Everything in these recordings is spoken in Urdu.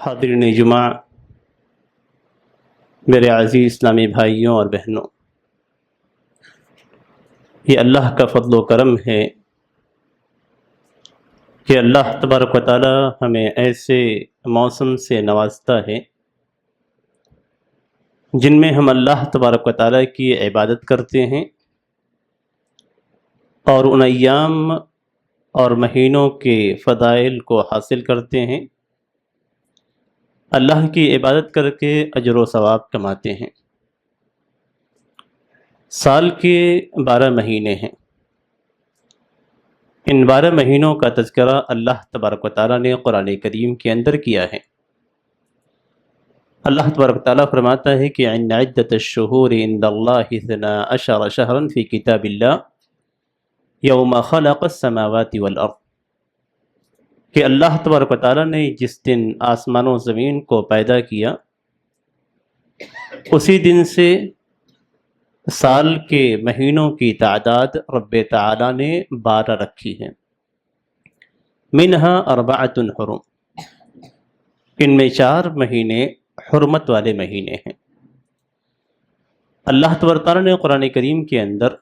حاضرین جمعہ، میرے عزیز اسلامی بھائیوں اور بہنوں، یہ اللہ کا فضل و کرم ہے کہ اللہ تبارک و تعالی ہمیں ایسے موسم سے نوازتا ہے جن میں ہم اللہ تبارک و تعالی کی عبادت کرتے ہیں اور ان ایام اور مہینوں کے فضائل کو حاصل کرتے ہیں، اللہ کی عبادت کر کے اجر و ثواب کماتے ہیں۔ سال کے 12 مہینے ہیں، ان 12 مہینوں کا تذکرہ اللہ تبارک و تعالیٰ نے قرآن کریم کے اندر کیا ہے۔ اللہ تبارک و تعالیٰ فرماتا ہے کہ ان عدۃ الشہور عند اللہ 12 شہرا فی کتاب اللہ یوم خلق السماوات والارض، کہ اللہ تبارک و تعالیٰ نے جس دن آسمان و زمین کو پیدا کیا اسی دن سے سال کے مہینوں کی تعداد رب تعالیٰ نے 12 رکھی ہے۔ منہا 4 حرم، ان میں 4 مہینے حرمت والے مہینے ہیں۔ اللہ تبارک تعالیٰ نے قرآن کریم کے اندر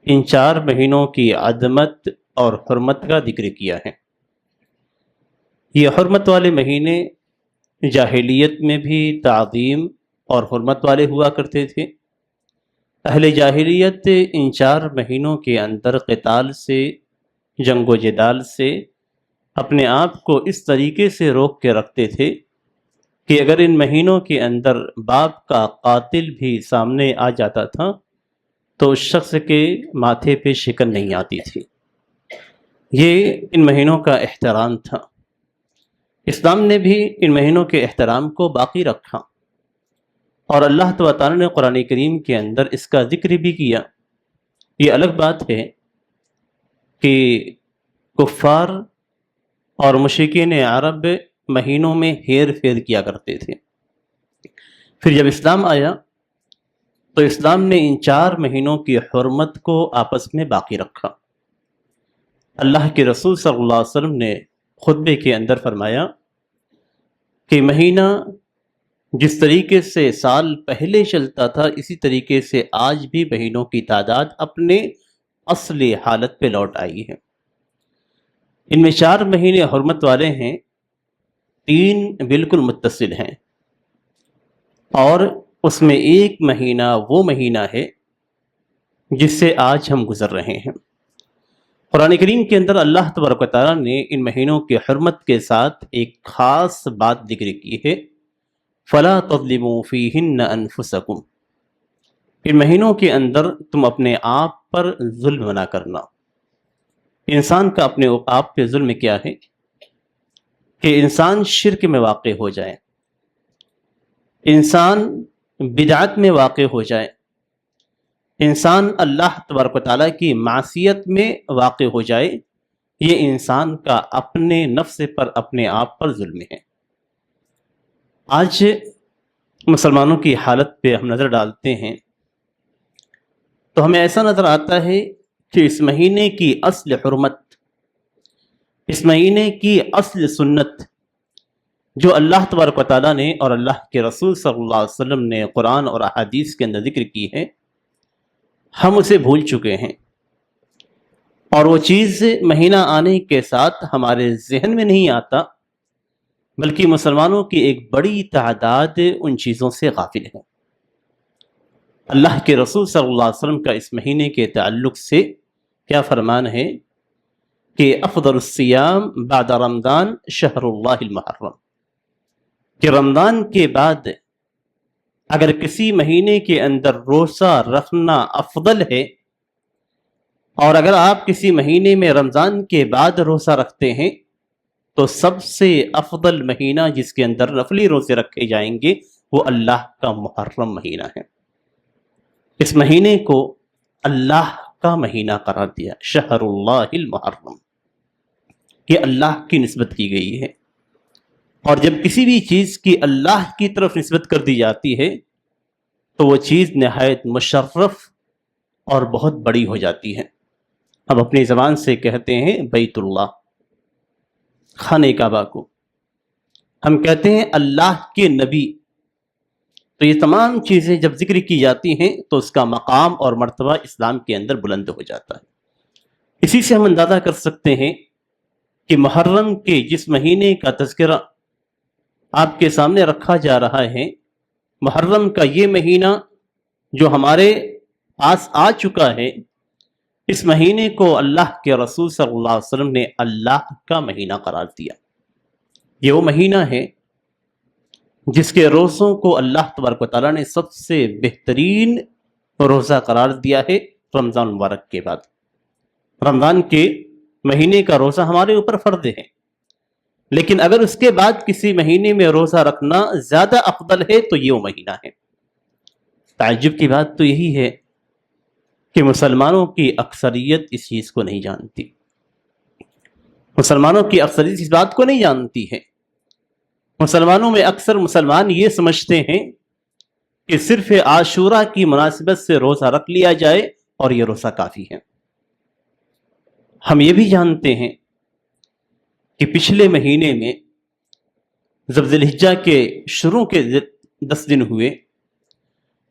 ان 4 مہینوں کی عظمت اور حرمت کا ذکر کیا ہے۔ یہ حرمت والے مہینے جاہلیت میں بھی تعظیم اور حرمت والے ہوا کرتے تھے۔ اہل جاہلیت ان 4 مہینوں کے اندر قتال سے، جنگ و جدال سے اپنے آپ کو اس طریقے سے روک کے رکھتے تھے کہ اگر ان مہینوں کے اندر باپ کا قاتل بھی سامنے آ جاتا تھا تو اس شخص کے ماتھے پہ شکن نہیں آتی تھی۔ یہ ان مہینوں کا احترام تھا۔ اسلام نے بھی ان مہینوں کے احترام کو باقی رکھا، اور اللہ تعالیٰ نے قرآن کریم کے اندر اس کا ذکر بھی کیا۔ یہ الگ بات ہے کہ کفار اور مشرکین عرب مہینوں میں ہیر پھیر کیا کرتے تھے، پھر جب اسلام آیا تو اسلام نے ان 4 مہینوں کی حرمت کو آپس میں باقی رکھا۔ اللہ کے رسول صلی اللہ علیہ وسلم نے خطبے کے اندر فرمایا کہ مہینہ جس طریقے سے سال پہلے چلتا تھا اسی طریقے سے آج بھی مہینوں کی تعداد اپنے اصلی حالت پہ لوٹ آئی ہے۔ ان میں 4 مہینے حرمت والے ہیں، 3 بالکل متصل ہیں، اور اس میں ایک مہینہ وہ مہینہ ہے جس سے آج ہم گزر رہے ہیں۔ قرآن کریم کے اندر اللہ تبارک و تعالیٰ نے ان مہینوں کی حرمت کے ساتھ ایک خاص بات ذکر کی ہے، فَلَا تَظْلِمُوا فِيهِنَّ أَنفُسَكُمْ، ان مہینوں کے اندر تم اپنے آپ پر ظلم نہ کرنا۔ انسان کا اپنے آپ پہ ظلم کیا ہے کہ انسان شرک میں واقع ہو جائے، انسان بدعت میں واقع ہو جائے، انسان اللہ تبارک و تعالیٰ کی معصیت میں واقع ہو جائے، یہ انسان کا اپنے نفس پر، اپنے آپ پر ظلم ہے۔ آج مسلمانوں کی حالت پہ ہم نظر ڈالتے ہیں تو ہمیں ایسا نظر آتا ہے کہ اس مہینے کی اصل حرمت، اس مہینے کی اصل سنت جو اللہ تبارک و تعالیٰ نے اور اللہ کے رسول صلی اللہ علیہ وسلم نے قرآن اور احادیث کے اندر ذکر کی ہے، ہم اسے بھول چکے ہیں، اور وہ چیز مہینہ آنے کے ساتھ ہمارے ذہن میں نہیں آتا، بلکہ مسلمانوں کی ایک بڑی تعداد ان چیزوں سے غافل ہے۔ اللہ کے رسول صلی اللہ علیہ وسلم کا اس مہینے کے تعلق سے کیا فرمان ہے کہ افضل الصیام بعد رمضان شہر اللہ المحرم، کہ رمضان کے بعد اگر کسی مہینے کے اندر روزہ رکھنا افضل ہے، اور اگر آپ کسی مہینے میں رمضان کے بعد روزہ رکھتے ہیں تو سب سے افضل مہینہ جس کے اندر نفلی روزے رکھے جائیں گے وہ اللہ کا محرم مہینہ ہے۔ اس مہینے کو اللہ کا مہینہ قرار دیا، شہر اللہ المحرم، یہ اللہ کی نسبت کی گئی ہے، اور جب کسی بھی چیز کی اللہ کی طرف نسبت کر دی جاتی ہے تو وہ چیز نہایت مشرف اور بہت بڑی ہو جاتی ہے۔ اب اپنی زبان سے کہتے ہیں بیت اللہ، خانہ کعبہ کو، ہم کہتے ہیں اللہ کے نبی، تو یہ تمام چیزیں جب ذکر کی جاتی ہیں تو اس کا مقام اور مرتبہ اسلام کے اندر بلند ہو جاتا ہے۔ اسی سے ہم اندازہ کر سکتے ہیں کہ محرم کے جس مہینے کا تذکرہ آپ کے سامنے رکھا جا رہا ہے، محرم کا یہ مہینہ جو ہمارے پاس آ چکا ہے، اس مہینے کو اللہ کے رسول صلی اللہ علیہ وسلم نے اللہ کا مہینہ قرار دیا۔ یہ وہ مہینہ ہے جس کے روزوں کو اللہ تبارک و تعالیٰ نے سب سے بہترین روزہ قرار دیا ہے رمضان مبارک کے بعد۔ رمضان کے مہینے کا روزہ ہمارے اوپر فرض ہے، لیکن اگر اس کے بعد کسی مہینے میں روزہ رکھنا زیادہ افضل ہے تو یہ وہ مہینہ ہے۔ تعجب کی بات تو یہی ہے کہ مسلمانوں کی اکثریت اس چیز کو نہیں جانتی، مسلمانوں کی اکثریت اس بات کو نہیں جانتی ہے۔ مسلمانوں میں اکثر مسلمان یہ سمجھتے ہیں کہ صرف عاشورہ کی مناسبت سے روزہ رکھ لیا جائے اور یہ روزہ کافی ہے۔ ہم یہ بھی جانتے ہیں کہ پچھلے مہینے میں جب ذی الحجہ کے شروع کے 10 دن ہوئے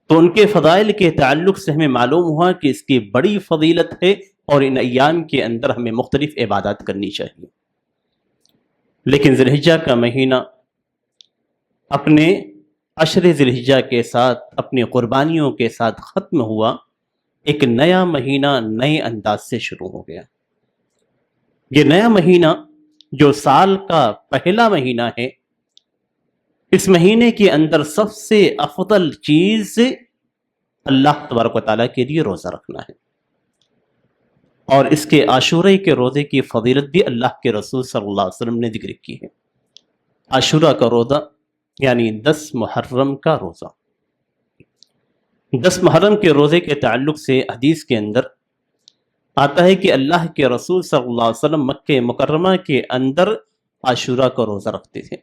تو ان کے فضائل کے تعلق سے ہمیں معلوم ہوا کہ اس کی بڑی فضیلت ہے اور ان ایام کے اندر ہمیں مختلف عبادات کرنی چاہیے۔ لیکن ذی الحجہ کا مہینہ اپنے عشر ذی الحجہ کے ساتھ، اپنی قربانیوں کے ساتھ ختم ہوا، ایک نیا مہینہ نئے انداز سے شروع ہو گیا۔ یہ نیا مہینہ جو سال کا پہلا مہینہ ہے، اس مہینے کے اندر سب سے افضل چیز اللہ تبارک و تعالیٰ کے لیے روزہ رکھنا ہے، اور اس کے عاشورہ کے روزے کی فضیلت بھی اللہ کے رسول صلی اللہ علیہ وسلم نے ذکر کی ہے۔ عاشورہ کا روزہ یعنی 10 محرم کا روزہ۔ 10 محرم کے روزے کے تعلق سے حدیث کے اندر آتا ہے کہ اللہ کے رسول صلی اللہ علیہ وسلم مکہ مکرمہ کے اندر عاشورہ کا روزہ رکھتے تھے۔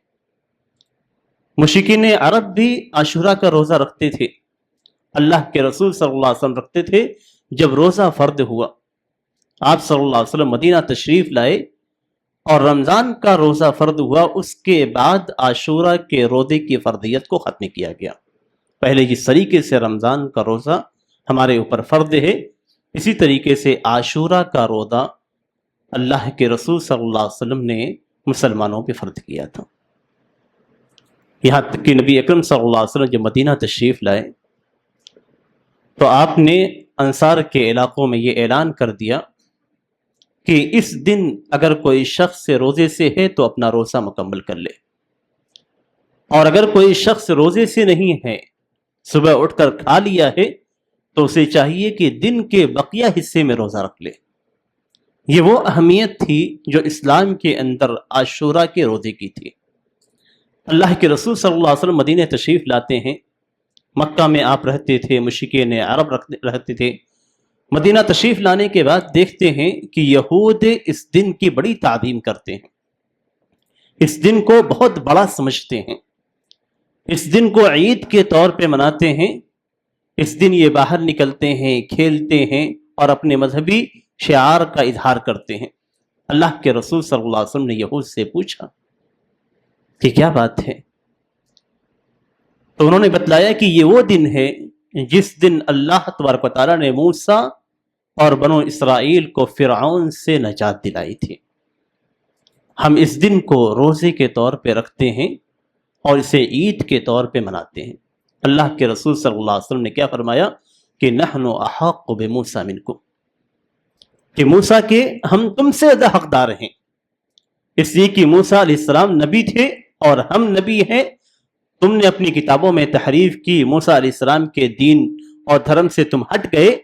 مشرکین عرب بھی عاشورہ کا روزہ رکھتے تھے، اللہ کے رسول صلی اللہ علیہ وسلم رکھتے تھے۔ جب روزہ فرض ہوا، آپ صلی اللہ علیہ وسلم مدینہ تشریف لائے اور رمضان کا روزہ فرض ہوا، اس کے بعد عاشورہ کے روزے کی فرضیت کو ختم کیا گیا۔ پہلے جس طریقے سے رمضان کا روزہ ہمارے اوپر فرض ہے، اسی طریقے سے عاشورہ کا روزہ اللہ کے رسول صلی اللہ علیہ وسلم نے مسلمانوں پہ فرض کیا تھا۔ یہاں تک کہ نبی اکرم صلی اللہ علیہ وسلم جب مدینہ تشریف لائے تو آپ نے انصار کے علاقوں میں یہ اعلان کر دیا کہ اس دن اگر کوئی شخص روزے سے ہے تو اپنا روزہ مکمل کر لے، اور اگر کوئی شخص روزے سے نہیں ہے، صبح اٹھ کر کھا لیا ہے، تو اسے چاہیے کہ دن کے بقیہ حصے میں روزہ رکھ لے۔ یہ وہ اہمیت تھی جو اسلام کے اندر عاشورہ کے روزے کی تھی۔ اللہ کے رسول صلی اللہ علیہ وسلم مدینہ تشریف لاتے ہیں، مکہ میں آپ رہتے تھے، مشرکین عرب رہتے تھے۔ مدینہ تشریف لانے کے بعد دیکھتے ہیں کہ یہود اس دن کی بڑی تعظیم کرتے ہیں، اس دن کو بہت بڑا سمجھتے ہیں، اس دن کو عید کے طور پہ مناتے ہیں۔ اس دن یہ باہر نکلتے ہیں، کھیلتے ہیں اور اپنے مذہبی شعار کا اظہار کرتے ہیں۔ اللہ کے رسول صلی اللہ علیہ وسلم نے یہود سے پوچھا کہ کیا بات ہے؟ تو انہوں نے بتلایا کہ یہ وہ دن ہے جس دن اللہ تبارک و تعالیٰ نے موسیٰ اور بنو اسرائیل کو فرعون سے نجات دلائی تھی۔ ہم اس دن کو روزے کے طور پہ رکھتے ہیں اور اسے عید کے طور پہ مناتے ہیں۔ اللہ کے رسول صلی اللہ علیہ وسلم نے کیا فرمایا کہ نحن احق بموسیٰ منکم، کہ موسیٰ کے ہم تم سے زیادہ حقدار ہیں، اس لیے کہ موسیٰ علیہ السلام نبی تھے اور ہم نبی ہیں۔ تم نے اپنی کتابوں میں تحریف کی، موسیٰ علیہ السلام کے دین اور دھرم سے تم ہٹ گئے،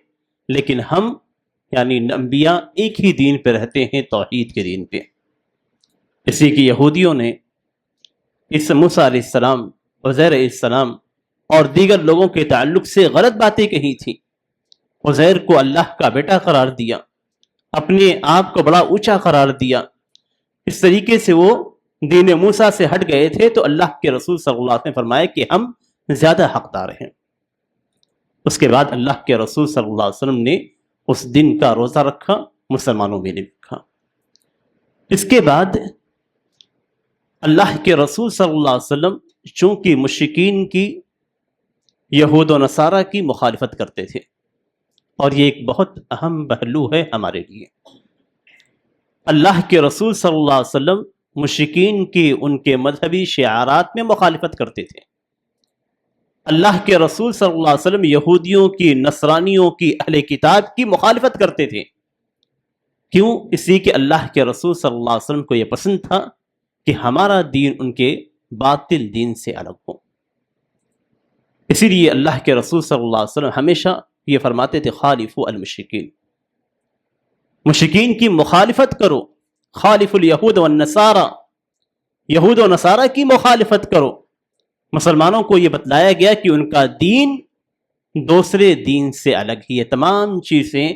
لیکن ہم یعنی انبیاء ایک ہی دین پہ رہتے ہیں، توحید کے دین پہ۔ اس لیے کہ یہودیوں نے اس موسیٰ علیہ السلام، عزیر علیہ السلام اور دیگر لوگوں کے تعلق سے غلط باتیں کہی تھیں۔ عزیر کو اللہ کا بیٹا قرار دیا، اپنے آپ کو بڑا اونچا قرار دیا۔ اس طریقے سے وہ دین موسیٰ سے ہٹ گئے تھے، تو اللہ کے رسول صلی اللہ علیہ وسلم نے فرمایا کہ ہم زیادہ حقدار ہیں۔ اس کے بعد اللہ کے رسول صلی اللہ علیہ وسلم نے اس دن کا روزہ رکھا، مسلمانوں میں نے رکھا۔ اس کے بعد اللہ کے رسول صلی اللہ علیہ وسلم چونکہ مشرکین کی، یہود و نصارہ کی مخالفت کرتے تھے، اور یہ ایک بہت اہم پہلو ہے ہمارے لیے۔ اللہ کے رسول صلی اللہ علیہ وسلم مشرکین کی ان کے مذہبی شعارات میں مخالفت کرتے تھے۔ اللہ کے رسول صلی اللہ علیہ وسلم یہودیوں کی، نصرانیوں کی، اہل کتاب کی مخالفت کرتے تھے۔ کیوں؟ اس لیے کہ اللہ کے رسول صلی اللہ علیہ وسلم کو یہ پسند تھا کہ ہمارا دین ان کے باطل دین سے الگ ہو۔ اسی لیے اللہ کے رسول صلی اللہ علیہ وسلم ہمیشہ یہ فرماتے تھے خالفوا المشرکین، مشرکین کی مخالفت کرو، خالف الیہود والنصارى، یہود و نصارہ کی مخالفت کرو۔ مسلمانوں کو یہ بتلایا گیا کہ ان کا دین دوسرے دین سے الگ ہی ہے۔ تمام چیزیں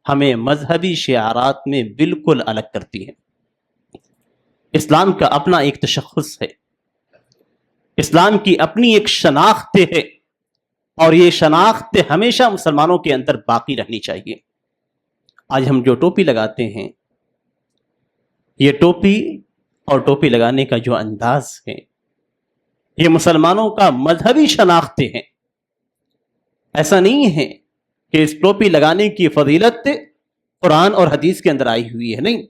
ہمیں مذہبی شعارات میں بالکل الگ کرتی ہیں۔ اسلام کا اپنا ایک تشخص ہے، اسلام کی اپنی ایک شناخت ہے، اور یہ شناخت ہمیشہ مسلمانوں کے اندر باقی رہنی چاہیے۔ آج ہم جو ٹوپی لگاتے ہیں، یہ ٹوپی اور ٹوپی لگانے کا جو انداز ہے، یہ مسلمانوں کا مذہبی شناخت ہے۔ ایسا نہیں ہے کہ اس ٹوپی لگانے کی فضیلت قرآن اور حدیث کے اندر آئی ہوئی ہے، نہیں۔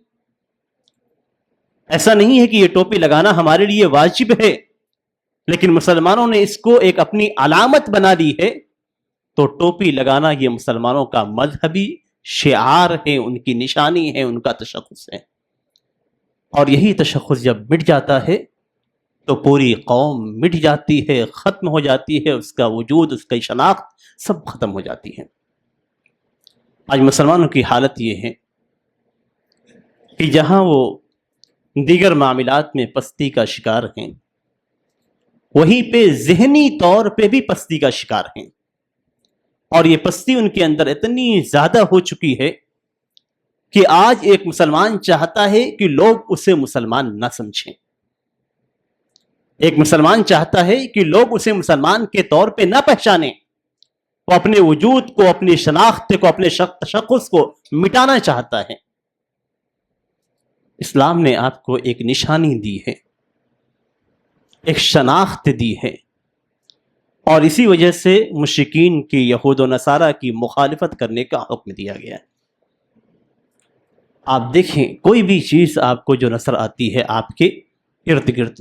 ایسا نہیں ہے کہ یہ ٹوپی لگانا ہمارے لیے واجب ہے، لیکن مسلمانوں نے اس کو ایک اپنی علامت بنا لی ہے۔ تو ٹوپی لگانا یہ مسلمانوں کا مذہبی شعار ہے، ان کی نشانی ہے، ان کا تشخص ہے۔ اور یہی تشخص جب مٹ جاتا ہے تو پوری قوم مٹ جاتی ہے، ختم ہو جاتی ہے، اس کا وجود، اس کی شناخت سب ختم ہو جاتی ہے۔ آج مسلمانوں کی حالت یہ ہے کہ جہاں وہ دیگر معاملات میں پستی کا شکار ہیں، وہیں پہ ذہنی طور پہ بھی پستی کا شکار ہیں، اور یہ پستی ان کے اندر اتنی زیادہ ہو چکی ہے کہ آج ایک مسلمان چاہتا ہے کہ لوگ اسے مسلمان نہ سمجھیں۔ ایک مسلمان چاہتا ہے کہ لوگ اسے مسلمان کے طور پہ نہ پہچانیں، وہ اپنے وجود کو، اپنی شناخت کو، اپنے تشخص کو مٹانا چاہتا ہے۔ اسلام نے آپ کو ایک نشانی دی ہے، ایک شناخت دی ہے، اور اسی وجہ سے مشرکین کی، یہود و نصارہ کی مخالفت کرنے کا حکم دیا گیا ہے۔ آپ دیکھیں کوئی بھی چیز آپ کو جو نظر آتی ہے آپ کے ارد گرد،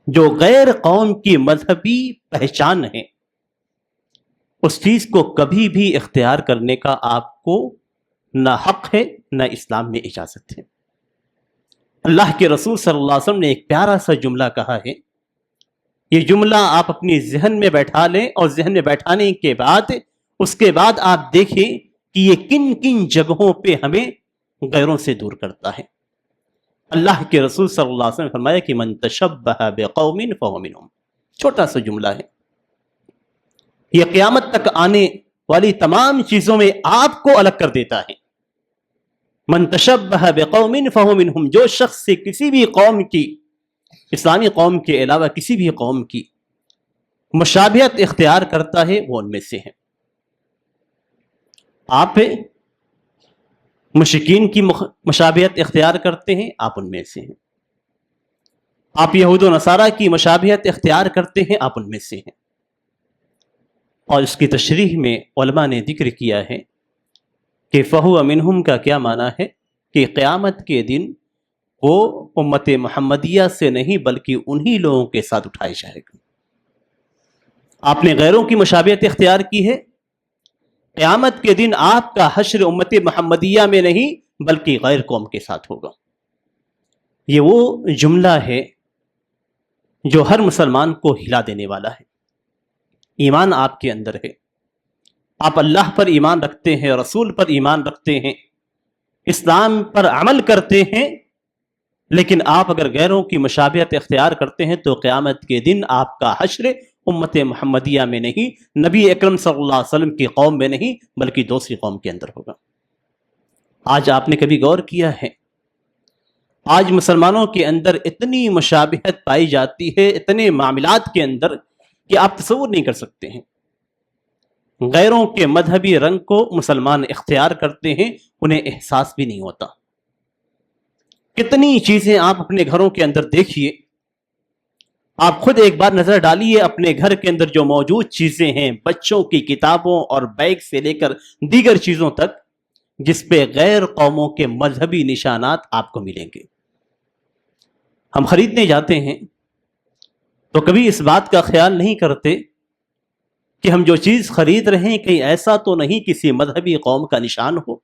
جو غیر قوم کی مذہبی پہچان ہے، اس چیز کو کبھی بھی اختیار کرنے کا آپ کو نہ حق ہے، نہ اسلام میں اجازت ہے۔ اللہ کے رسول صلی اللہ علیہ وسلم نے ایک پیارا سا جملہ کہا ہے، یہ جملہ آپ اپنی ذہن میں بیٹھا لیں، اور ذہن میں بیٹھانے کے بعد اس کے بعد آپ دیکھیں کہ یہ کن کن جگہوں پہ ہمیں غیروں سے دور کرتا ہے۔ اللہ کے رسول صلی اللہ علیہ وسلم نے فرمایا کہ من تشبہ بقوم فہو منہم، چھوٹا سا جملہ ہے، یہ قیامت تک آنے والی تمام چیزوں میں آپ کو الگ کر دیتا ہے۔ من تشبہ بقوم فہو منہم، جو شخص سے کسی بھی قوم کی، اسلامی قوم کے علاوہ کسی بھی قوم کی مشابہت اختیار کرتا ہے، وہ ان میں سے ہے۔ آپ مشرکین کی مشابہت اختیار کرتے ہیں، آپ ان میں سے ہیں۔ آپ یہود و نصارہ کی مشابہت اختیار کرتے ہیں، آپ ان میں سے ہیں۔ اور اس کی تشریح میں علماء نے ذکر کیا ہے کہ فہو منہم کا کیا معنی ہے، کہ قیامت کے دن وہ امت محمدیہ سے نہیں بلکہ انہی لوگوں کے ساتھ اٹھائے جائے گا۔ آپ نے غیروں کی مشابہت اختیار کی ہے، قیامت کے دن آپ کا حشر امت محمدیہ میں نہیں بلکہ غیر قوم کے ساتھ ہوگا۔ یہ وہ جملہ ہے جو ہر مسلمان کو ہلا دینے والا ہے۔ ایمان آپ کے اندر ہے، آپ اللہ پر ایمان رکھتے ہیں، رسول پر ایمان رکھتے ہیں، اسلام پر عمل کرتے ہیں، لیکن آپ اگر غیروں کی مشابہت اختیار کرتے ہیں تو قیامت کے دن آپ کا حشر امت محمدیہ میں نہیں، نبی اکرم صلی اللہ علیہ وسلم کی قوم میں نہیں بلکہ دوسری قوم کے اندر ہوگا۔ آج آپ نے کبھی غور کیا ہے، آج مسلمانوں کے اندر اتنی مشابہت پائی جاتی ہے اتنے معاملات کے اندر کہ آپ تصور نہیں کر سکتے ہیں۔ غیروں کے مذہبی رنگ کو مسلمان اختیار کرتے ہیں، انہیں احساس بھی نہیں ہوتا۔ کتنی چیزیں آپ اپنے گھروں کے اندر دیکھیے آپ خود ایک بار نظر ڈالیے اپنے گھر کے اندر جو موجود چیزیں ہیں، بچوں کی کتابوں اور بیگ سے لے کر دیگر چیزوں تک، جس پہ غیر قوموں کے مذہبی نشانات آپ کو ملیں گے۔ ہم خریدنے جاتے ہیں تو کبھی اس بات کا خیال نہیں کرتے کہ ہم جو چیز خرید رہے ہیں کہیں ایسا تو نہیں کسی مذہبی قوم کا نشان ہو،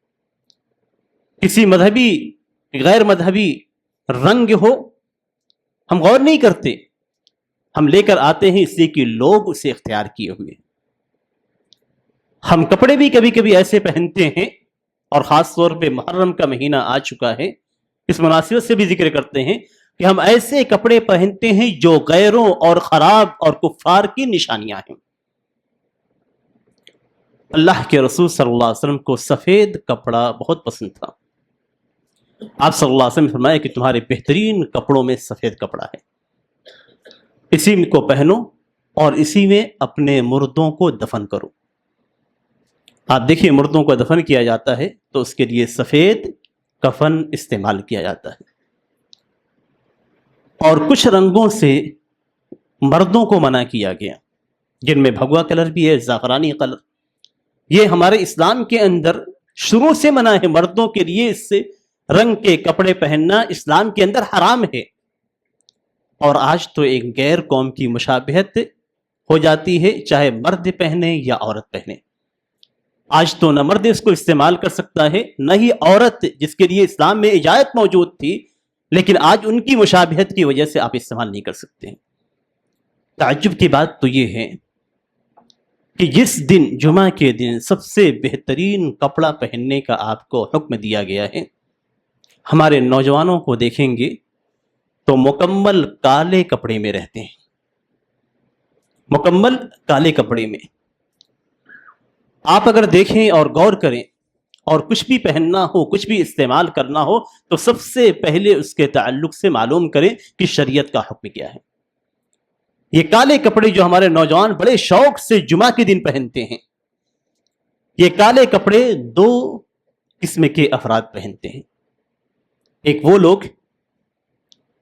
کسی مذہبی غیر مذہبی رنگ ہو۔ ہم غور نہیں کرتے، ہم لے کر آتے ہیں اس لیے کہ لوگ اسے اختیار کیے ہوئے۔ ہم کپڑے بھی کبھی کبھی ایسے پہنتے ہیں، اور خاص طور پہ محرم کا مہینہ آ چکا ہے، اس مناسبت سے بھی ذکر کرتے ہیں کہ ہم ایسے کپڑے پہنتے ہیں جو غیروں اور خراب اور کفار کی نشانیاں ہیں۔ اللہ کے رسول صلی اللہ علیہ وسلم کو سفید کپڑا بہت پسند تھا۔ آپ صلی اللہ علیہ وسلم نے فرمایا کہ تمہارے بہترین کپڑوں میں سفید کپڑا ہے، اسی کو پہنو اور اسی میں اپنے مردوں کو دفن کرو۔ آپ دیکھیے مردوں کو دفن کیا جاتا ہے تو اس کے لیے سفید کفن استعمال کیا جاتا ہے، اور کچھ رنگوں سے مردوں کو منع کیا گیا، جن میں بھگوا کلر بھی ہے، زعفرانی کلر۔ یہ ہمارے اسلام کے اندر شروع سے منع ہے، مردوں کے لیے اس سے رنگ کے کپڑے پہننا اسلام کے اندر حرام ہے۔ اور آج تو ایک غیر قوم کی مشابہت ہو جاتی ہے، چاہے مرد پہنے یا عورت پہنے۔ آج تو نہ مرد اس کو استعمال کر سکتا ہے، نہ ہی عورت، جس کے لیے اسلام میں اجازت موجود تھی، لیکن آج ان کی مشابہت کی وجہ سے آپ استعمال نہیں کر سکتے ہیں۔ تعجب کی بات تو یہ ہے کہ جس دن جمعہ کے دن سب سے بہترین کپڑا پہننے کا آپ کو حکم دیا گیا ہے، ہمارے نوجوانوں کو دیکھیں گے تو مکمل کالے کپڑے میں رہتے ہیں، مکمل کالے کپڑے میں۔ آپ اگر دیکھیں اور غور کریں اور کچھ بھی پہننا ہو، کچھ بھی استعمال کرنا ہو، تو سب سے پہلے اس کے تعلق سے معلوم کریں کہ شریعت کا حکم کیا ہے۔ یہ کالے کپڑے جو ہمارے نوجوان بڑے شوق سے جمعہ کے دن پہنتے ہیں، یہ کالے کپڑے دو قسم کے افراد پہنتے ہیں۔ ایک وہ لوگ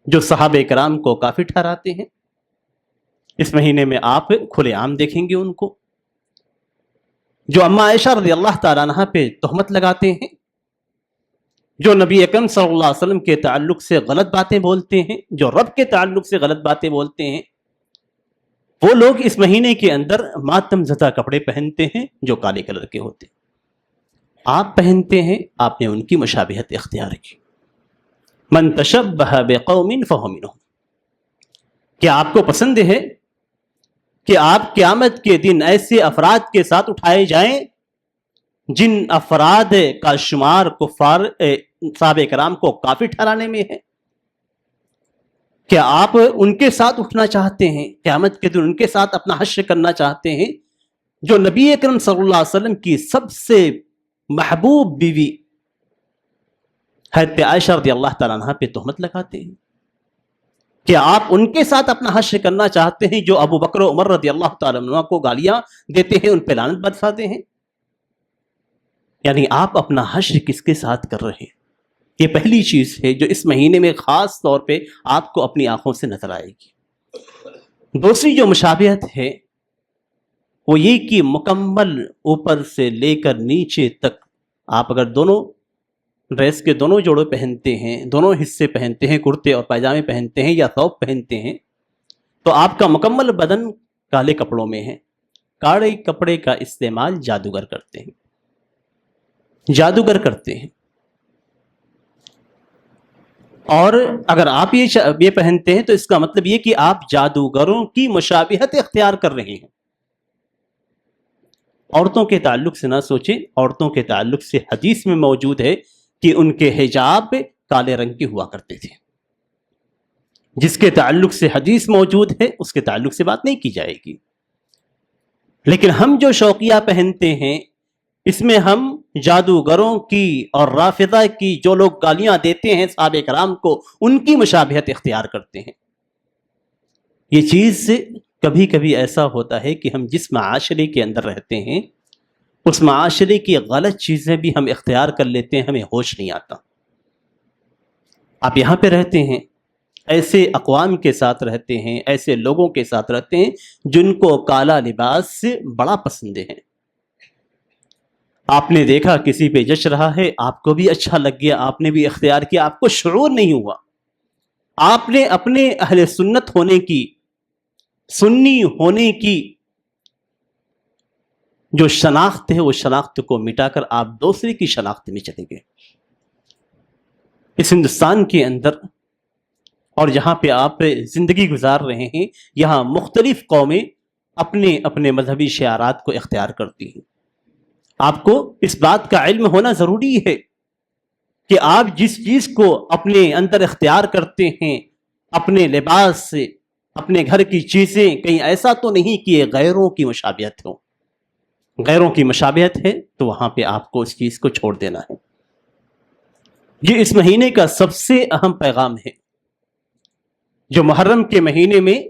جو صحابہ کرام کو کافر ٹھہراتے ہیں، اس مہینے میں آپ کھلے عام دیکھیں گے ان کو، جو اما عائشہ رضی اللہ تعالیٰ عنہا پہ تہمت لگاتے ہیں، جو نبی اکرم صلی اللہ علیہ وسلم کے تعلق سے غلط باتیں بولتے ہیں، جو رب کے تعلق سے غلط باتیں بولتے ہیں، وہ لوگ اس مہینے کے اندر ماتم زدہ کپڑے پہنتے ہیں جو کالے کلر کے ہوتے ہیں۔ آپ پہنتے ہیں، آپ نے ان کی مشابہت اختیار کی۔ من تشبہ بقوم فہو منہم۔ کیا آپ کو پسند ہے کہ آپ قیامت کے دن ایسے افراد کے ساتھ اٹھائے جائیں جن افراد کا شمار کفار صحابہ کرام کو کافر ٹھہرانے میں ہے؟ کیا آپ ان کے ساتھ اٹھنا چاہتے ہیں، قیامت کے دن ان کے ساتھ اپنا حشر کرنا چاہتے ہیں جو نبی اکرم صلی اللہ علیہ وسلم کی سب سے محبوب بیوی حضرت عائشہ رضی اللہ تعالیٰ عنہا پہ تہمت لگاتے ہیں؟ کیا آپ ان کے ساتھ اپنا حشر کرنا چاہتے ہیں جو ابو بکر و عمر رضی اللہ تعالیٰ عنہ کو گالیاں دیتے ہیں، ان پہ لعنت برساتے ہیں؟ یعنی آپ اپنا حشر کس کے ساتھ کر رہے ہیں؟ یہ پہلی چیز ہے جو اس مہینے میں خاص طور پہ آپ کو اپنی آنکھوں سے نظر آئے گی۔ دوسری جو مشابہت ہے وہ یہ کہ مکمل اوپر سے لے کر نیچے تک آپ اگر دونوں ڈریس کے دونوں جوڑے پہنتے ہیں، دونوں حصے پہنتے ہیں، کرتے اور پائجامے پہنتے ہیں یا ثوب پہنتے ہیں، تو آپ کا مکمل بدن کالے کپڑوں میں ہے۔ کالے کپڑے کا استعمال جادوگر کرتے ہیں، جادوگر کرتے ہیں۔ اور اگر آپ یہ پہنتے ہیں تو اس کا مطلب یہ کہ آپ جادوگروں کی مشابہت اختیار کر رہے ہیں۔ عورتوں کے تعلق سے نہ سوچیں، عورتوں کے تعلق سے حدیث میں موجود ہے کہ ان کے حجاب کالے رنگ کے ہوا کرتے تھے۔ جس کے تعلق سے حدیث موجود ہے اس کے تعلق سے بات نہیں کی جائے گی، لیکن ہم جو شوقیہ پہنتے ہیں اس میں ہم جادوگروں کی اور رافضہ کی جو لوگ گالیاں دیتے ہیں صحابہ کرام کو، ان کی مشابہت اختیار کرتے ہیں۔ یہ چیز کبھی کبھی ایسا ہوتا ہے کہ ہم جس معاشرے کے اندر رہتے ہیں اس معاشرے کی غلط چیزیں بھی ہم اختیار کر لیتے ہیں، ہمیں ہوش نہیں آتا۔ آپ یہاں پہ رہتے ہیں، ایسے اقوام کے ساتھ رہتے ہیں، ایسے لوگوں کے ساتھ رہتے ہیں جن کو کالا لباس بڑا پسند ہے۔ آپ نے دیکھا کسی پہ جش رہا ہے، آپ کو بھی اچھا لگ گیا، آپ نے بھی اختیار کیا، آپ کو شعور نہیں ہوا، آپ نے اپنے اہل سنت ہونے کی، سنی ہونے کی جو شناخت ہے وہ شناخت کو مٹا کر آپ دوسرے کی شناخت میں چلے گئے۔ اس ہندوستان کے اندر اور جہاں پہ آپ زندگی گزار رہے ہیں، یہاں مختلف قومیں اپنے اپنے مذہبی شعارات کو اختیار کرتی ہیں۔ آپ کو اس بات کا علم ہونا ضروری ہے کہ آپ جس چیز کو اپنے اندر اختیار کرتے ہیں، اپنے لباس سے، اپنے گھر کی چیزیں، کہیں ایسا تو نہیں کہ یہ غیروں کی مشابہت ہو۔ غیروں کی مشابہت ہے تو وہاں پہ آپ کو اس چیز کو چھوڑ دینا ہے۔ یہ اس مہینے کا سب سے اہم پیغام ہے۔ جو محرم کے مہینے میں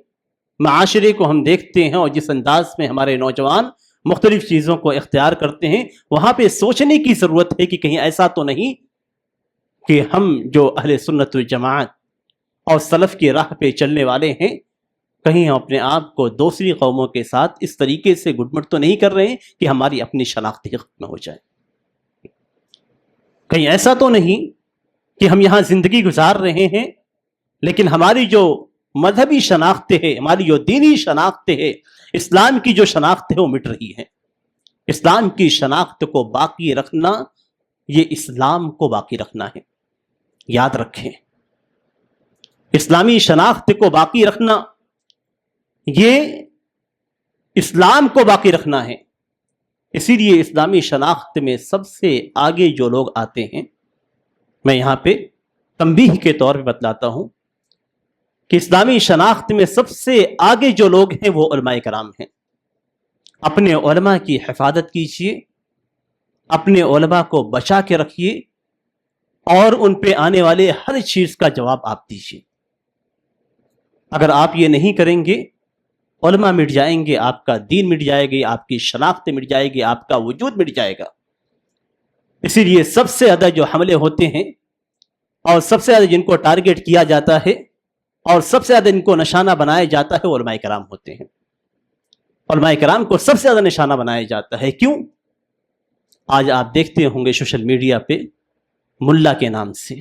معاشرے کو ہم دیکھتے ہیں اور جس انداز میں ہمارے نوجوان مختلف چیزوں کو اختیار کرتے ہیں، وہاں پہ سوچنے کی ضرورت ہے کہ کہیں ایسا تو نہیں کہ ہم جو اہل سنت والجماعت اور سلف کی راہ پہ چلنے والے ہیں، کہیں ہم اپنے آپ کو دوسری قوموں کے ساتھ اس طریقے سے گڈمٹ تو نہیں کر رہے ہیں کہ ہماری اپنی شناخت ہی ختم ہو جائے۔ کہیں ایسا تو نہیں کہ ہم یہاں زندگی گزار رہے ہیں لیکن ہماری جو مذہبی شناخت ہے، ہماری جو دینی شناخت ہے، اسلام کی جو شناخت ہے وہ مٹ رہی ہے۔ اسلام کی شناخت کو باقی رکھنا، یہ اسلام کو باقی رکھنا ہے۔ یاد رکھیں، اسلامی شناخت کو باقی رکھنا یہ اسلام کو باقی رکھنا ہے۔ اسی لیے اسلامی شناخت میں سب سے آگے جو لوگ آتے ہیں، میں یہاں پہ تنبیہ کے طور پہ بتلاتا ہوں کہ اسلامی شناخت میں سب سے آگے جو لوگ ہیں وہ علماء کرام ہیں۔ اپنے علماء کی حفاظت کیجیے، اپنے علماء کو بچا کے رکھیے اور ان پہ آنے والے ہر چیز کا جواب آپ دیجیے۔ اگر آپ یہ نہیں کریں گے، علماء مٹ جائیں گے، آپ کا دین مٹ جائے گی، آپ کی شناخت مٹ جائے گی، آپ کا وجود مٹ جائے گا۔ اسی لیے سب سے زیادہ جو حملے ہوتے ہیں اور سب سے زیادہ جن کو ٹارگٹ کیا جاتا ہے اور سب سے زیادہ ان کو نشانہ بنایا جاتا ہے وہ علماء کرام ہوتے ہیں۔ علماء کرام کو سب سے زیادہ نشانہ بنایا جاتا ہے۔ کیوں؟ آج آپ دیکھتے ہوں گے سوشل میڈیا پہ ملا کے نام سے،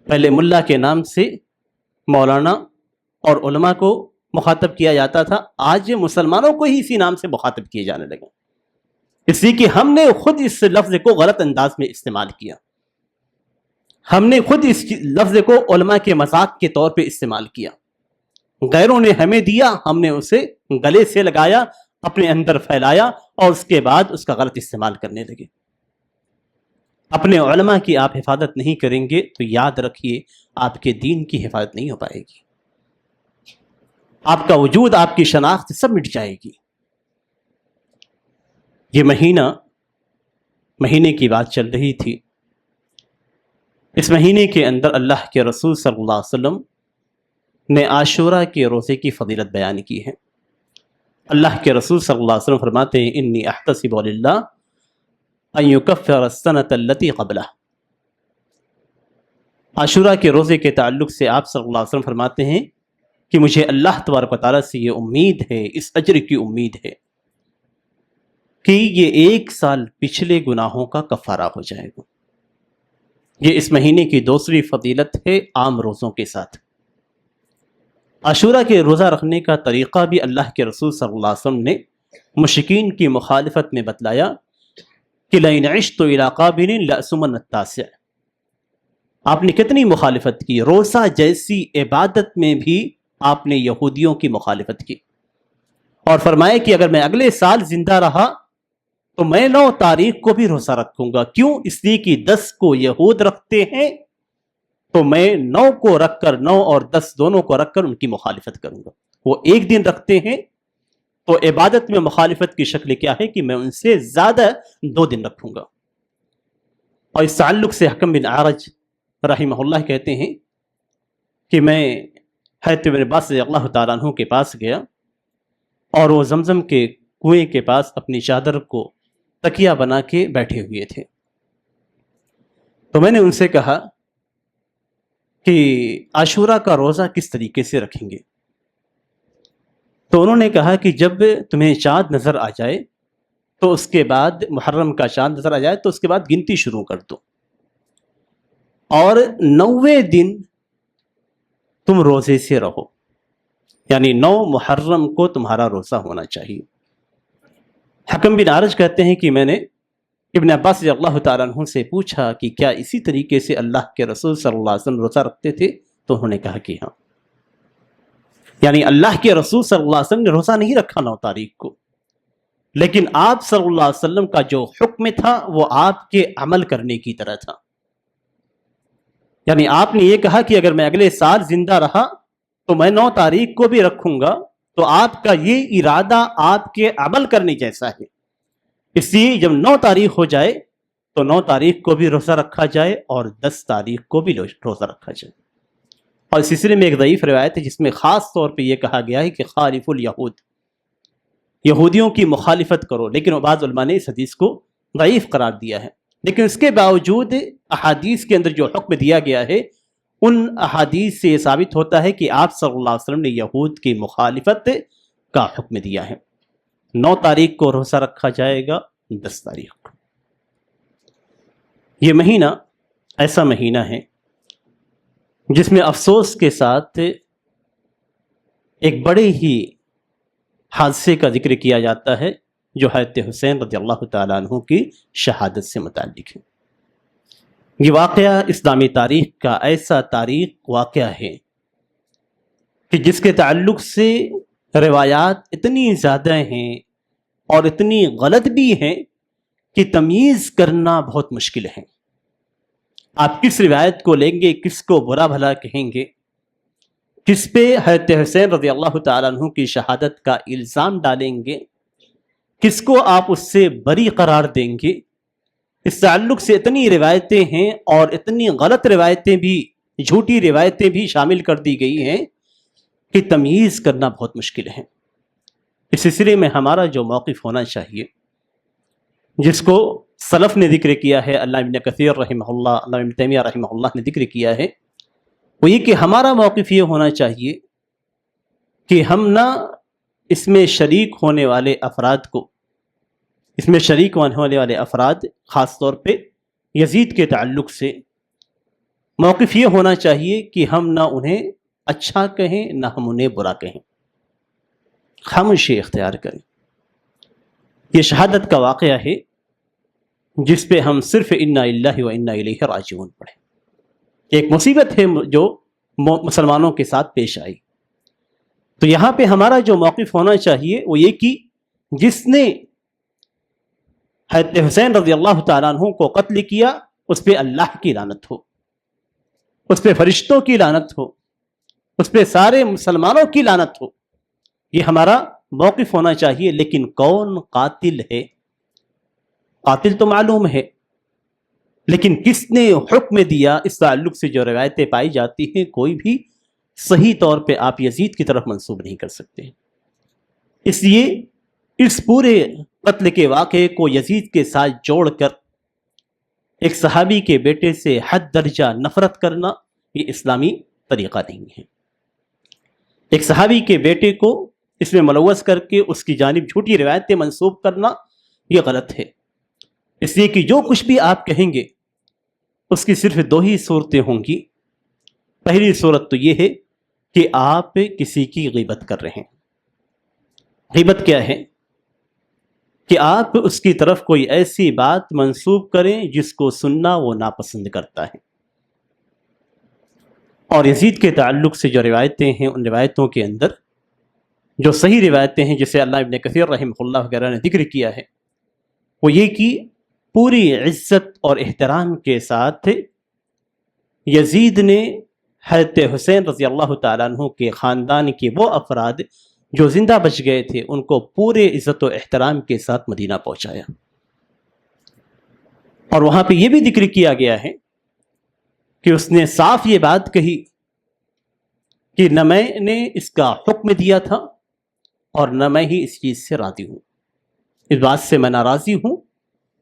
پہلے ملا کے نام سے مولانا اور علماء کو مخاطب کیا جاتا تھا، آج مسلمانوں کو ہی اسی نام سے مخاطب کیے جانے لگے، اس لیے کہ ہم نے خود اس لفظ کو غلط انداز میں استعمال کیا۔ ہم نے خود اس لفظ کو علماء کے مذاق کے طور پہ استعمال کیا۔ غیروں نے ہمیں دیا، ہم نے اسے گلے سے لگایا، اپنے اندر پھیلایا اور اس کے بعد اس کا غلط استعمال کرنے لگے۔ اپنے علماء کی آپ حفاظت نہیں کریں گے تو یاد رکھیے آپ کے دین کی حفاظت نہیں ہو پائے گی، آپ کا وجود، آپ کی شناخت سب مٹ جائے گی۔ یہ مہینے کی بات چل رہی تھی۔ اس مہینے کے اندر اللہ کے رسول صلی اللہ علیہ وسلم نے عاشورہ کے روزے کی فضیلت بیان کی ہے۔ اللہ کے رسول صلی اللہ علیہ وسلم فرماتے ہیں انی احتسب للہ ان یکفر السنۃ التی قبلہ۔ عاشورہ کے روزے کے تعلق سے آپ صلی اللہ علیہ وسلم فرماتے ہیں کہ مجھے اللہ تبارک و تعالیٰ سے یہ امید ہے، اس اجر کی امید ہے کہ یہ 1 سال پچھلے گناہوں کا کفارہ ہو جائے گا۔ یہ اس مہینے کی دوسری فضیلت ہے عام روزوں کے ساتھ۔ عاشورہ کے روزہ رکھنے کا طریقہ بھی اللہ کے رسول صلی اللہ علیہ وسلم نے مشرکین کی مخالفت میں بتلایا کہ لئن عشت الی قابل لأصومن التاسع۔ آپ نے کتنی مخالفت کی، روزہ جیسی عبادت میں بھی آپ نے یہودیوں کی مخالفت کی اور فرمایا کہ اگر میں اگلے سال زندہ رہا تو میں 9 تاریخ کو بھی روزہ رکھوں گا۔ کیوں؟ اس لیے کہ 10 کو یہود رکھتے ہیں تو میں 9 کو رکھ کر، 9 اور 10 دونوں کو رکھ کر ان کی مخالفت کروں گا۔ وہ 1 دن رکھتے ہیں تو عبادت میں مخالفت کی شکل کیا ہے کہ میں ان سے زیادہ 2 دن رکھوں گا۔ اور اس تعلق سے حکم بن عارج رحمہ اللہ کہتے ہیں کہ میں حضرت ابن عباس رضی اللہ تعالیٰ عنہ کے پاس گیا اور وہ زمزم کے کنویں کے پاس اپنی چادر کو تکیہ بنا کے بیٹھے ہوئے تھے۔ تو میں نے ان سے کہا کہ عاشورہ کا روزہ کس طریقے سے رکھیں گے؟ تو انہوں نے کہا کہ جب تمہیں چاند نظر آ جائے تو اس کے بعد، محرم کا چاند نظر آ جائے تو اس کے بعد گنتی شروع کر دو، اور 90 دن تم روزے سے رہو، یعنی 9 محرم کو تمہارا روزہ ہونا چاہیے۔ حکم بن عارج کہتے ہیں کہ میں نے ابن عباس رضی اللہ تعالیٰ عنہ سے پوچھا کہ کیا اسی طریقے سے اللہ کے رسول صلی اللہ علیہ وسلم روزہ رکھتے تھے؟ تو انہوں نے کہا کہ ہاں، یعنی اللہ کے رسول صلی اللہ علیہ وسلم نے روزہ نہیں رکھا 9 تاریخ کو، لیکن آپ صلی اللہ علیہ وسلم کا جو حکم تھا وہ آپ کے عمل کرنے کی طرح تھا۔ یعنی آپ نے یہ کہا کہ اگر میں اگلے سال زندہ رہا تو میں 9 تاریخ کو بھی رکھوں گا، تو آپ کا یہ ارادہ آپ کے عمل کرنے جیسا ہے، اس لیے جب 9 تاریخ ہو جائے تو 9 تاریخ کو بھی روزہ رکھا جائے اور 10 تاریخ کو بھی روزہ رکھا جائے۔ اور اس سلسلے میں ایک ضعیف روایت ہے جس میں خاص طور پہ یہ کہا گیا ہے کہ خالف الیہود، یہودیوں کی مخالفت کرو، لیکن بعض علماء نے اس حدیث کو ضعیف قرار دیا ہے، لیکن اس کے باوجود احادیث کے اندر جو حکم دیا گیا ہے ان احادیث سے یہ ثابت ہوتا ہے کہ آپ صلی اللہ علیہ وسلم نے یہود کی مخالفت کا حکم دیا ہے۔ 9 تاریخ کو روزہ رکھا جائے گا، 10 تاریخ کو۔ یہ مہینہ ایسا مہینہ ہے جس میں افسوس کے ساتھ ایک بڑے ہی حادثے کا ذکر کیا جاتا ہے جو حضرت حسین رضی اللہ تعالیٰ عنہ کی شہادت سے متعلق ہے۔ یہ واقعہ اسلامی تاریخ کا ایسا تاریخ واقعہ ہے کہ جس کے تعلق سے روایات اتنی زیادہ ہیں اور اتنی غلط بھی ہیں کہ تمیز کرنا بہت مشکل ہے۔ آپ کس روایت کو لیں گے، کس کو برا بھلا کہیں گے، کس پہ حضرت حسین رضی اللہ تعالیٰ عنہ کی شہادت کا الزام ڈالیں گے، کس کو آپ اس سے بری قرار دیں گے، اس تعلق سے اتنی روایتیں ہیں اور اتنی غلط روایتیں بھی، جھوٹی روایتیں بھی شامل کر دی گئی ہیں کہ تمیز کرنا بہت مشکل ہے۔ اس سلسلے میں ہمارا جو موقف ہونا چاہیے، جس کو سلف نے ذکر کیا ہے، علامہ ابن کثیر رحمہ اللہ، علامہ ابن تیمیہ رحمہ اللہ نے ذکر کیا ہے، وہ یہ کہ ہمارا موقف یہ ہونا چاہیے کہ ہم نہ اس میں شریک ہونے والے افراد کو، اس میں شریک ہونے والے افراد خاص طور پہ یزید کے تعلق سے موقف یہ ہونا چاہیے کہ ہم نہ انہیں اچھا کہیں نہ ہم انہیں برا کہیں، خاموشی اختیار کریں۔ یہ شہادت کا واقعہ ہے جس پہ ہم صرف انا للہ و انا الیہ راجعون پڑھیں۔ ایک مصیبت ہے جو مسلمانوں کے ساتھ پیش آئی، تو یہاں پہ ہمارا جو موقف ہونا چاہیے وہ یہ کہ جس نے حضرت حسین رضی اللہ تعالیٰ عنہ کو قتل کیا اس پہ اللہ کی لعنت ہو، اس پہ فرشتوں کی لعنت ہو، اس پہ سارے مسلمانوں کی لعنت ہو، یہ ہمارا موقف ہونا چاہیے۔ لیکن کون قاتل ہے؟ قاتل تو معلوم ہے، لیکن کس نے حکم دیا، اس تعلق سے جو روایتیں پائی جاتی ہیں کوئی بھی صحیح طور پہ آپ یزید کی طرف منسوب نہیں کر سکتے۔ اس لیے اس پورے قتل کے واقعے کو یزید کے ساتھ جوڑ کر ایک صحابی کے بیٹے سے حد درجہ نفرت کرنا یہ اسلامی طریقہ نہیں ہے۔ ایک صحابی کے بیٹے کو اس میں ملوث کر کے اس کی جانب جھوٹی روایتیں منسوب کرنا یہ غلط ہے، اس لیے کہ جو کچھ بھی آپ کہیں گے اس کی صرف 2 ہی صورتیں ہوں گی۔ پہلی صورت تو یہ ہے کہ آپ کسی کی غیبت کر رہے ہیں۔ غیبت کیا ہے؟ کہ آپ اس کی طرف کوئی ایسی بات منسوب کریں جس کو سننا وہ ناپسند کرتا ہے۔ اور یزید کے تعلق سے جو روایتیں ہیں ان روایتوں کے اندر جو صحیح روایتیں ہیں جسے علامہ ابن کثیر رحمہ اللہ وغیرہ نے ذکر کیا ہے وہ یہ کہ پوری عزت اور احترام کے ساتھ یزید نے حضرت حسین رضی اللہ تعالیٰ عنہ کے خاندان کے وہ افراد جو زندہ بچ گئے تھے ان کو پورے عزت و احترام کے ساتھ مدینہ پہنچایا، اور وہاں پہ یہ بھی ذکر کیا گیا ہے کہ اس نے صاف یہ بات کہی کہ نہ میں نے اس کا حکم دیا تھا اور نہ میں ہی اس چیز سے راضی ہوں، اس بات سے میں ناراضی ہوں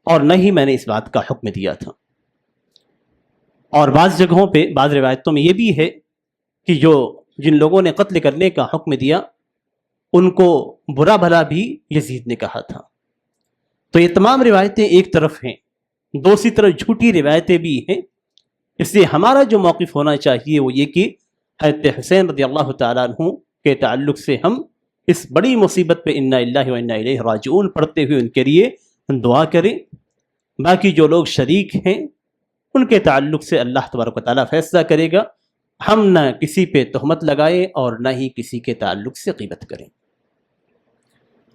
اور نہ ہی میں نے اس بات کا حکم دیا تھا۔ اور بعض جگہوں پہ بعض روایتوں میں یہ بھی ہے کہ جن لوگوں نے قتل کرنے کا حکم دیا ان کو برا بھلا بھی یزید نے کہا تھا۔ تو یہ تمام روایتیں ایک طرف ہیں، دوسری طرف جھوٹی روایتیں بھی ہیں۔ اس لیے ہمارا جو موقف ہونا چاہیے وہ یہ کہ حضرت حسین رضی اللہ تعالیٰ عنہ کے تعلق سے ہم اس بڑی مصیبت پہ انا للہ و انا الیہ راجعون پڑھتے ہوئے ان کے لیے دعا کریں۔ باقی جو لوگ شریک ہیں ان کے تعلق سے اللہ تبارک و تعالیٰ فیصلہ کرے گا۔ ہم نہ کسی پہ تہمت لگائیں اور نہ ہی کسی کے تعلق سے غیبت کریں۔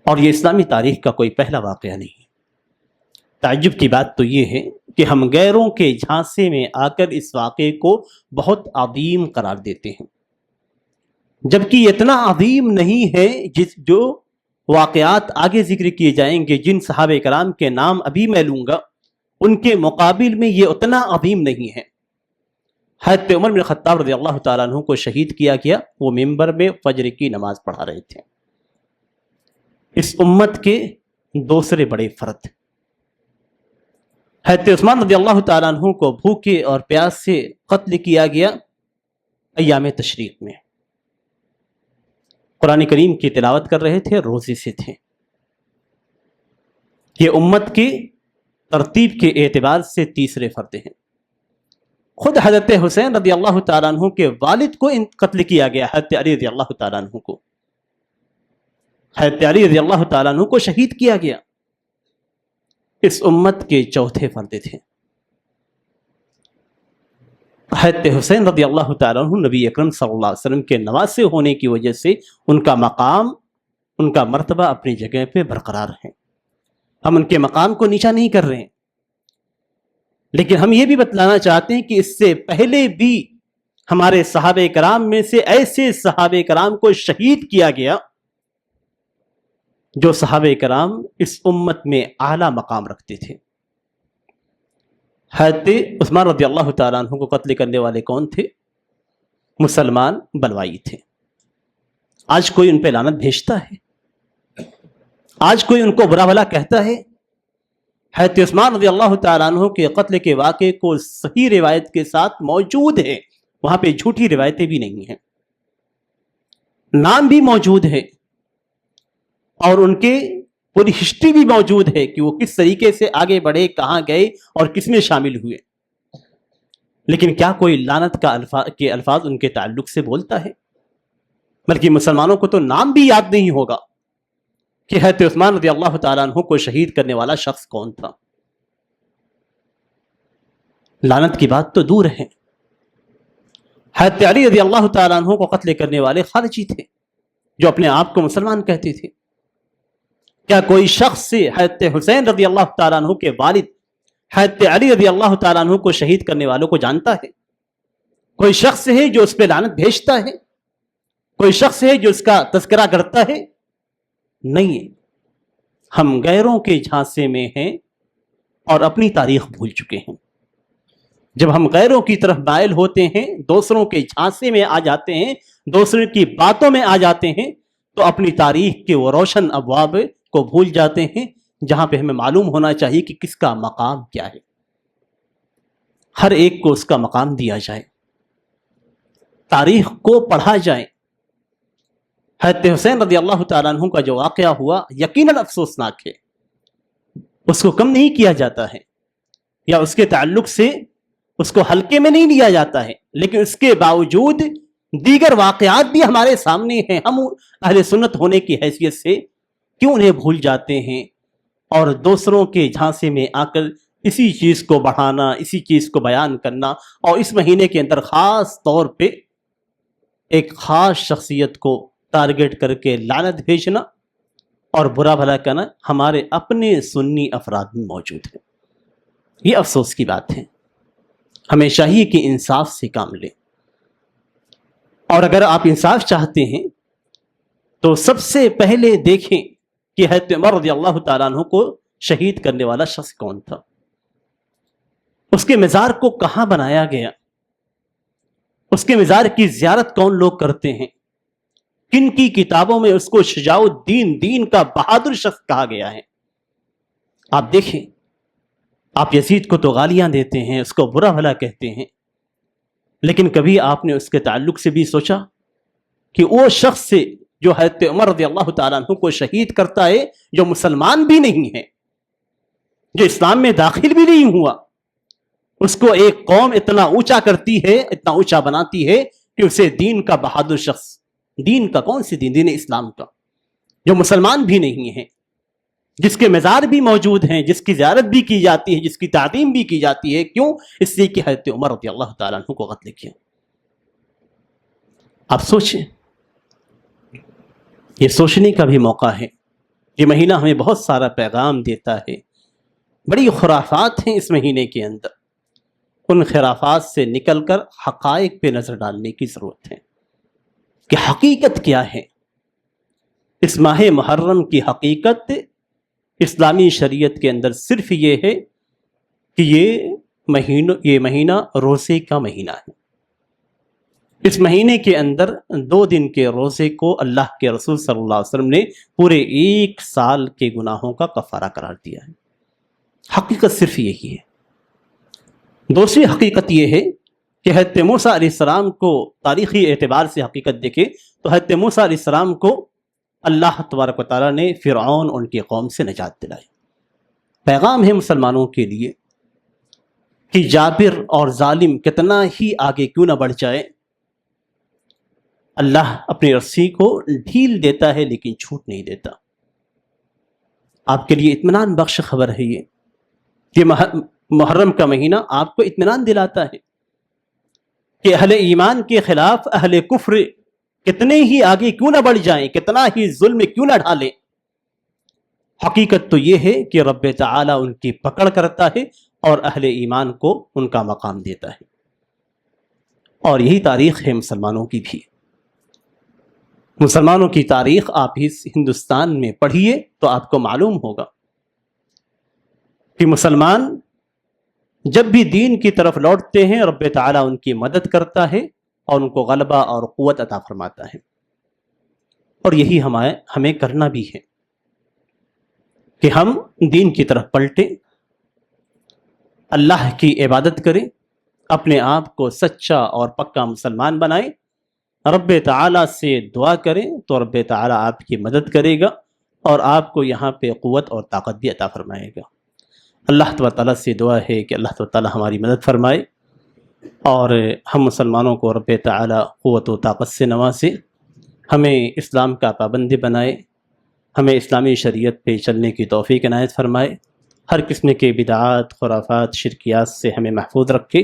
اور یہ اسلامی تاریخ کا کوئی پہلا واقعہ نہیں ہے۔ تعجب کی بات تو یہ ہے کہ ہم غیروں کے جھانسے میں آ کر اس واقعے کو بہت عظیم قرار دیتے ہیں، جبکہ یہ اتنا عظیم نہیں ہے۔ جو واقعات آگے ذکر کیے جائیں گے، جن صحابہ کرام کے نام ابھی میں لوں گا، ان کے مقابل میں یہ اتنا عظیم نہیں ہے۔ حضرت عمر بن خطاب رضی اللہ تعالیٰ عنہ کو شہید کیا گیا، وہ منبر میں فجر کی نماز پڑھا رہے تھے۔ اس امت کے دوسرے بڑے فرد حضرت عثمان رضی اللہ تعالیٰ عنہ کو بھوکے اور پیاس سے قتل کیا گیا ایام تشریق میں۔ قرآن کریم کی تلاوت کر رہے تھے، روزے سے تھے۔ یہ امت کی ترتیب کے اعتبار سے تیسرے فرد ہیں۔ خود حضرت حسین رضی اللہ تعالیٰ عنہ کے والد کو قتل کیا گیا، حضرت علی رضی اللہ تعالیٰ عنہ کو۔ حضرت علی رضی اللہ تعالیٰ عنہ کو شہید کیا گیا۔ اس امت کے چوتھے فرد تھے۔ حضرت حسین رضی اللہ تعالیٰ عنہ نبی اکرم صلی اللہ علیہ وسلم کے نواسے ہونے کی وجہ سے ان کا مقام، ان کا مرتبہ اپنی جگہ پہ برقرار ہے۔ ہم ان کے مقام کو نیچا نہیں کر رہے ہیں، لیکن ہم یہ بھی بتلانا چاہتے ہیں کہ اس سے پہلے بھی ہمارے صحابہ کرام میں سے ایسے صحابہ کرام کو شہید کیا گیا جو صحابہ کرام اس امت میں اعلیٰ مقام رکھتے تھے۔ حضرت عثمان رضی اللہ تعالیٰ عنہ کو قتل کرنے والے کون تھے؟ مسلمان بلوائی تھے۔ آج کوئی ان پہ لعنت بھیجتا ہے؟ آج کوئی ان کو برا بھلا کہتا ہے؟ حضرت عثمان رضی اللہ تعالیٰ عنہ کے قتل کے واقعے کو صحیح روایت کے ساتھ موجود ہے، وہاں پہ جھوٹی روایتیں بھی نہیں ہیں، نام بھی موجود ہے اور ان کے پوری ہسٹری بھی موجود ہے کہ وہ کس طریقے سے آگے بڑھے، کہاں گئے اور کس میں شامل ہوئے۔ لیکن کیا کوئی لعنت کے الفاظ ان کے تعلق سے بولتا ہے؟ بلکہ مسلمانوں کو تو نام بھی یاد نہیں ہوگا کہ حضرت عثمان رضی اللہ تعالیٰ عنہ کو شہید کرنے والا شخص کون تھا۔ لعنت کی بات تو دور ہے، حضرت علی رضی اللہ تعالیٰ عنہ کو قتل کرنے والے خارجی تھے جو اپنے آپ کو مسلمان کہتے تھے۔ کیا کوئی شخص سے حضرت حسین رضی اللہ تعالیٰ عنہ کے والد حضرت علی رضی اللہ تعالیٰ عنہ کو شہید کرنے والوں کو جانتا ہے؟ کوئی شخص ہے جو اس پہ لعنت بھیجتا ہے؟ کوئی شخص ہے جو اس کا تذکرہ کرتا ہے؟ نہیں ہے۔ ہم غیروں کے جھانسے میں ہیں اور اپنی تاریخ بھول چکے ہیں۔ جب ہم غیروں کی طرف مائل ہوتے ہیں، دوسروں کے جھانسے میں آ جاتے ہیں، دوسروں کی باتوں میں آ جاتے ہیں، تو اپنی تاریخ کے وہ روشن ابواب کو بھول جاتے ہیں جہاں پہ ہمیں معلوم ہونا چاہیے کہ کس کا مقام کیا ہے۔ ہر ایک کو اس کا مقام دیا جائے، تاریخ کو پڑھا جائے۔ حضرت حسین رضی اللہ تعالیٰ عنہ کا جو واقعہ ہوا یقیناً افسوسناک ہے، اس کو کم نہیں کیا جاتا ہے یا اس کے تعلق سے اس کو ہلکے میں نہیں لیا جاتا ہے، لیکن اس کے باوجود دیگر واقعات بھی ہمارے سامنے ہیں۔ ہم اہل سنت ہونے کی حیثیت سے کیوں انہیں بھول جاتے ہیں اور دوسروں کے جھانسے میں آ کر اسی چیز کو بڑھانا، اسی چیز کو بیان کرنا، اور اس مہینے کے اندر خاص طور پہ ایک خاص شخصیت کو ٹارگٹ کر کے لعنت بھیجنا اور برا بھلا کرنا ہمارے اپنے سنی افراد میں موجود ہے۔ یہ افسوس کی بات ہے۔ ہمیں چاہیے کہ انصاف سے کام لیں، اور اگر آپ انصاف چاہتے ہیں تو سب سے پہلے دیکھیں کہ حضرت عمر رضی اللہ تعالیٰ عنہ کو شہید کرنے والا شخص کون تھا، اس کے مزار کو کہاں بنایا گیا، اس کے مزار کی زیارت کون لوگ کرتے ہیں، کن کی کتابوں میں اس کو شجاع الدین، دین کا بہادر شخص کہا گیا ہے۔ آپ دیکھیں، آپ یزید کو تو گالیاں دیتے ہیں، اس کو برا بھلا کہتے ہیں، لیکن کبھی آپ نے اس کے تعلق سے بھی سوچا کہ وہ شخص سے جو حضرت عمر رضی اللہ تعالیٰ عنہ کو شہید کرتا ہے، جو مسلمان بھی نہیں ہے، جو اسلام میں داخل بھی نہیں ہوا، اس کو ایک قوم اتنا اونچا کرتی ہے، اتنا اونچا بناتی ہے کہ اسے دین کا بہادر شخص، دین کا کون سی دین اسلام کا، جو مسلمان بھی نہیں ہے، جس کے مزار بھی موجود ہیں، جس کی زیارت بھی کی جاتی ہے، جس کی تعظیم بھی کی جاتی ہے، کیوں؟ اس لیے کہ حضرت عمر رضی اللہ تعالیٰ عنہ کو قتل کیا۔ آپ سوچیں، یہ سوچنے کا بھی موقع ہے۔ یہ مہینہ ہمیں بہت سارا پیغام دیتا ہے، بڑی خرافات ہیں اس مہینے کے اندر، ان خرافات سے نکل کر حقائق پہ نظر ڈالنے کی ضرورت ہے کہ حقیقت کیا ہے۔ اس ماہ محرم کی حقیقت اسلامی شریعت کے اندر صرف یہ ہے کہ یہ مہینہ روزے کا مہینہ ہے۔ اس مہینے کے اندر 2 دن کے روزے کو اللہ کے رسول صلی اللہ علیہ وسلم نے پورے 1 سال کے گناہوں کا کفارہ قرار دیا ہے۔ حقیقت صرف یہی ہے۔ دوسری حقیقت یہ ہے کہ حضرت موسیٰ علیہ السلام کو تاریخی اعتبار سے حقیقت دیکھیں تو حضرت موسیٰ علیہ السلام کو اللہ تبارک و تعالیٰ نے فرعون ان کی قوم سے نجات دلائی۔ پیغام ہے مسلمانوں کے لیے کہ جابر اور ظالم کتنا ہی آگے کیوں نہ بڑھ جائے، اللہ اپنی رسی کو ڈھیل دیتا ہے لیکن چھوٹ نہیں دیتا۔ آپ کے لیے اطمینان بخش خبر ہے یہ محرم کا مہینہ آپ کو اطمینان دلاتا ہے کہ اہل ایمان کے خلاف اہل کفر کتنے ہی آگے کیوں نہ بڑھ جائیں، کتنا ہی ظلم کیوں نہ ڈھالیں، حقیقت تو یہ ہے کہ رب تعالیٰ ان کی پکڑ کرتا ہے اور اہل ایمان کو ان کا مقام دیتا ہے۔ اور یہی تاریخ ہے مسلمانوں کی بھی۔ مسلمانوں کی تاریخ آپ اس ہندوستان میں پڑھیے تو آپ کو معلوم ہوگا کہ مسلمان جب بھی دین کی طرف لوٹتے ہیں رب تعالیٰ ان کی مدد کرتا ہے اور ان کو غلبہ اور قوت عطا فرماتا ہے۔ اور یہی ہمیں کرنا بھی ہے کہ ہم دین کی طرف پلٹیں، اللہ کی عبادت کریں، اپنے آپ کو سچا اور پکا مسلمان بنائیں، رب تعالیٰ سے دعا کریں تو رب تعالیٰ آپ کی مدد کرے گا اور آپ کو یہاں پہ قوت اور طاقت بھی عطا فرمائے گا۔ اللہ تعالیٰ سے دعا ہے کہ اللہ تعالیٰ ہماری مدد فرمائے اور ہم مسلمانوں کو رب تعالیٰ قوت و طاقت سے نوازے، ہمیں اسلام کا پابند بنائے، ہمیں اسلامی شریعت پہ چلنے کی توفیق عنایت فرمائے، ہر قسم کے بدعات، خرافات، شرکیات سے ہمیں محفوظ رکھے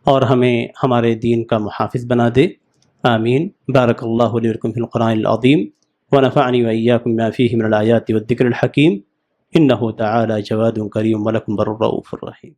اور ہمیں ہمارے دین کا محافظ بنا دے۔ آمین۔ بارک اللہ لی ولکم فی القرآن العظیم ونفعنی وإیاکم بما فیہ من الآیات والذکر الحکیم، انہ تعالی جواد کریم ولکم بر الرؤوف الرحیم۔